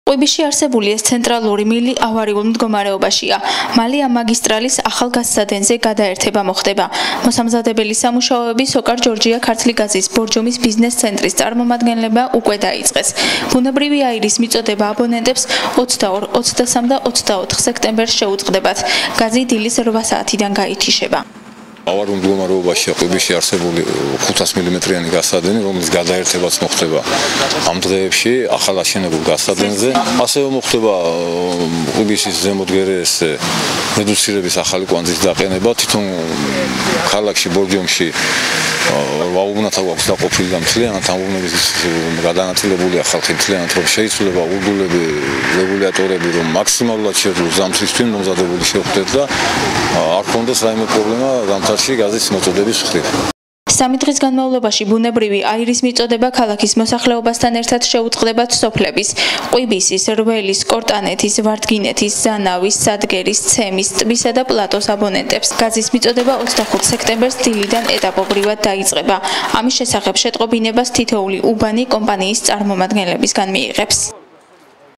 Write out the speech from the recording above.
ყვიბიში არსებული ეს ცენტრალური მილი ავარიულ მდგომარეობაშია. მალე ამ მაგისტრალის ახალ გაზსადენზე გადაერთება მოხდება. მოსამზადებელი სამუშაოები სოკარ ჯორჯია ქართლი გაზის ბორჯომის ბიზნეს ცენტრის წარმომადგენლება უკვე დაიწყეს. ბუნებრივი აირის მიწოდება აბონენტებს 22, 23 და 24 სექტემბერს შეუწყდებათ. გაზი დილის 8 საათიდან გაითიშება. ავარიულ მდგომარეობაშია ყვიბიში არსებული 500 მმ-იანი გაზსადენი, რომლის გადაერთებაც მოხდება ამ დღეებში ახალ აშენებულ გაზსადენზე. ასევე მოხდება ყვიბიშის ზემოდგერეს რედუცირების ახალი კვანძის დაყენება. თვითონ ქალაქში ბორჯომში ვაუბნათა გვაქვს დაყოფილი და მთლიანად ამ უბნების გადანაწილებულია ხალხი მთლიანად, რომ შეიცვლება ურდულები, რეგულატორები, რომ მაქსიმალურად შეძლოს ზამთრისთვის მომზადებული შეხვდეთ და არ ქონდეს რაიმე პრობლემა ზამთარში გაზის მოწოდების მხრივ. 3 დღის განმავლობაში ბუნებრივი აირის მიწოდება ქალაქის მოსახლეობასთან ერთად შეუწყდებათ სოფლების: ყვიბისის, რველის, კორტანეთის, ვარდგინეთის, ზანავის, სადგერის, ცემის, ტბისა და პლატოს აბონენტებს. გაზის მიწოდება 25 სექტემბერს დილიდან ეტაპობრივად დაიწყება. ამის შესახებ შეტყობინებას თითოეული უბანი კომპანიის წარმომადგენლებისგან მიიღებს.